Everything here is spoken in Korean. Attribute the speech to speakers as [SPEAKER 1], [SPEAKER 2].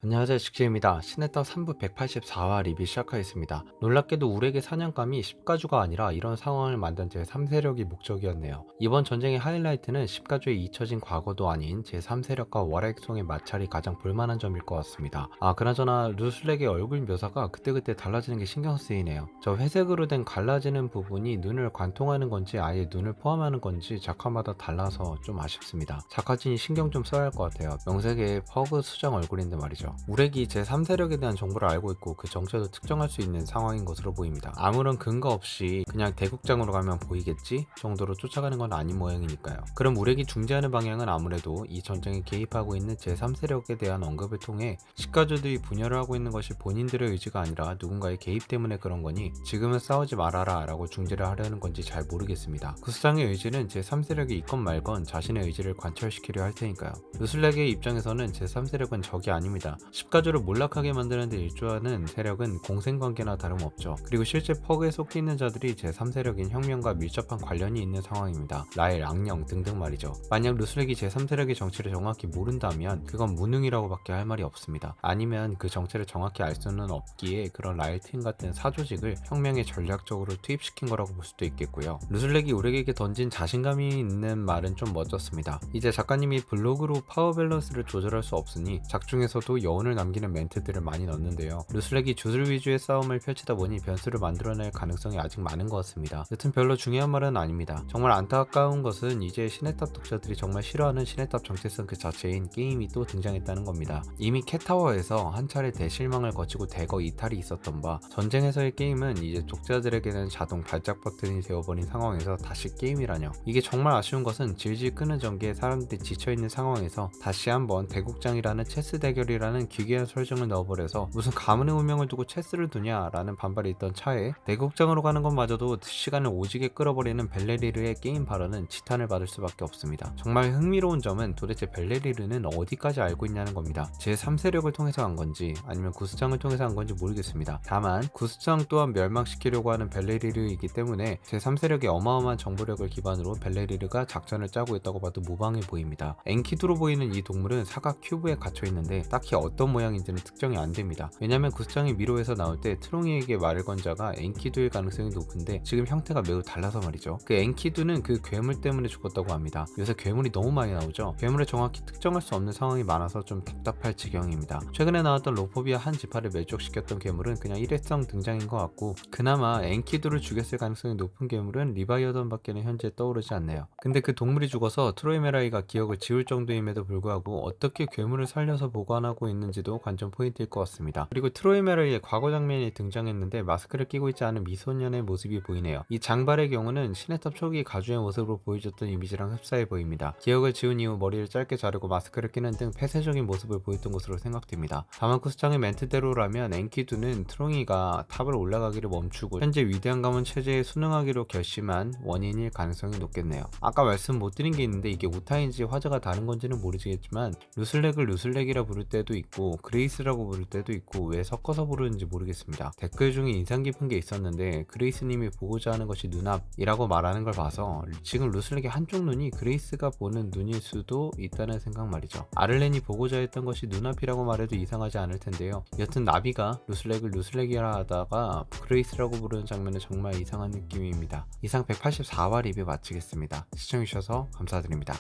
[SPEAKER 1] 안녕하세요, 직지입니다. 시네타 3부 184화 리뷰 시작하겠습니다. 놀랍게도 우리에게 사냥감이 10가주가 아니라 이런 상황을 만든 제3세력이 목적이었네요. 이번 전쟁의 하이라이트는 10가주에 잊혀진 과거도 아닌 제3세력과 월액송의 마찰이 가장 볼만한 점일 것 같습니다. 그나저나 루슬렉의 얼굴 묘사가 그때그때 달라지는 게 신경 쓰이네요. 저 회색으로 된 갈라지는 부분이 눈을 관통하는 건지 아예 눈을 포함하는 건지 작화마다 달라서 좀 아쉽습니다. 작화진이 신경 좀 써야 할 것 같아요. 명색의 퍼그 수정 얼굴인데 말이죠. 우렉이 제3세력에 대한 정보를 알고 있고 그 정체도 특정할 수 있는 상황인 것으로 보입니다. 아무런 근거 없이 그냥 대국장으로 가면 보이겠지 정도로 쫓아가는 건 아닌 모양이니까요. 그럼 우렉이 중재하는 방향은 아무래도 이 전쟁에 개입하고 있는 제3세력에 대한 언급을 통해 식가주들이 분열을 하고 있는 것이 본인들의 의지가 아니라 누군가의 개입 때문에 그런 거니 지금은 싸우지 말아라 라고 중재를 하려는 건지 잘 모르겠습니다. 구스장의 의지는 제3세력이 있건 말건 자신의 의지를 관철시키려 할 테니까요. 루슬렉의 입장에서는 제3세력은 적이 아닙니다. 10가주를 몰락하게 만드는 데 일조하는 세력은 공생관계나 다름없죠. 그리고 실제 퍼그에 속해 있는 자들이 제3세력인 혁명과 밀접한 관련이 있는 상황입니다. 라엘, 악령 등등 말이죠. 만약 루슬렉이 제3세력의 정체를 정확히 모른다면 그건 무능이라고 밖에 할 말이 없습니다. 아니면 그 정체를 정확히 알 수는 없기에 그런 라엘팀 같은 사조직을 혁명에 전략적으로 투입시킨 거라고 볼 수도 있겠고요. 루슬렉이 우리에게 던진 자신감이 있는 말은 좀 멋졌습니다. 이제 작가님이 블로그로 파워 밸런스를 조절할 수 없으니 작중에서도 여운을 남기는 멘트들을 많이 넣는데요. 루슬렉이 주술 위주의 싸움을 펼치다 보니 변수를 만들어낼 가능성이 아직 많은 것 같습니다. 여튼 별로 중요한 말은 아닙니다. 정말 안타까운 것은 이제 시네탑 독자들이 정말 싫어하는 시네탑 정체성 그 자체인 게임이 또 등장했다는 겁니다. 이미 캣타워에서 한 차례 대실망을 거치고 대거 이탈이 있었던 바 전쟁에서의 게임은 이제 독자들에게는 자동 발작 버튼이 되어버린 상황에서 다시 게임이라뇨. 이게 정말 아쉬운 것은 질질 끄는 전개에 사람들이 지쳐있는 상황에서 다시 한번 대국장이라는 체스 대결이라는 기괴한 설정을 넣어버려서 무슨 가문의 운명을 두고 체스를 두냐라는 반발이 있던 차에 내국장으로 가는 것마저도 시간을 오지게 끌어버리는 벨레리르의 게임 발언은 지탄을 받을 수밖에 없습니다. 정말 흥미로운 점은 도대체 벨레리르는 어디까지 알고 있냐는 겁니다. 제3세력을 통해서 간 건지 아니면 구스장을 통해서 간 건지 모르겠습니다. 다만 구스장 또한 멸망시키려고 하는 벨레리르이기 때문에 제3세력의 어마어마한 정보력을 기반으로 벨레리르가 작전을 짜고 있다고 봐도 무방해 보입니다. 엔키두로 보이는 이 동물은 사각 큐브에 갇혀 있는데 딱히 어떤 모양인지는 특정이 안 됩니다. 왜냐면 구스장이 미로에서 나올 때 트롱이에게 말을 건 자가 엔키두일 가능성이 높은데 지금 형태가 매우 달라서 말이죠. 그 엔키두는 그 괴물 때문에 죽었다고 합니다. 요새 괴물이 너무 많이 나오죠. 괴물을 정확히 특정할 수 없는 상황이 많아서 좀 답답할 지경입니다. 최근에 나왔던 로포비아 한 지파를 멸족시켰던 괴물은 그냥 일회성 등장인 것 같고 그나마 엔키두를 죽였을 가능성이 높은 괴물은 리바이어던 밖에는 현재 떠오르지 않네요. 근데 그 동물이 죽어서 트로이메라이가 기억을 지울 정도임에도 불구하고 어떻게 괴물을 살려서 보관하고 있는지도 관전 포인트일 것 같습니다. 그리고 트로이메라이의 과거 장면이 등장했는데 마스크를 끼고 있지 않은 미소년의 모습이 보이네요. 이 장발의 경우는 시네탑 초기 가주의 모습으로 보여줬던 이미지랑 흡사해 보입니다. 기억을 지운 이후 머리를 짧게 자르고 마스크를 끼는 등 폐쇄적인 모습을 보였던 것으로 생각됩니다. 다만 쿠스장의 멘트대로라면 엔키두는 트롱이가 탑을 올라가기를 멈추고 현재 위대한 가문 체제에 순응하기로 결심한 원인일 가능성이 높겠네요. 아까 말씀 못 드린 게 있는데 이게 오타인지 화자가 다른 건지는 모르겠지만 루슬렉을 루슬렉이라 부를 때도 있고 그레이스라고 부를 때도 있고 왜 섞어서 부르는지 모르겠습니다. 댓글 중에 인상 깊은 게 있었는데 그레이스님이 보고자 하는 것이 눈앞이라고 말하는 걸 봐서 지금 루슬렉의 한쪽 눈이 그레이스가 보는 눈일 수도 있다는 생각 말이죠. 아를렌이 보고자 했던 것이 눈앞이라고 말해도 이상하지 않을 텐데요. 여튼 나비가 루슬렉을 루슬렉이라 하다가 그레이스라고 부르는 장면은 정말 이상한 느낌입니다. 이상 184화 리뷰 마치겠습니다. 시청해주셔서 감사드립니다.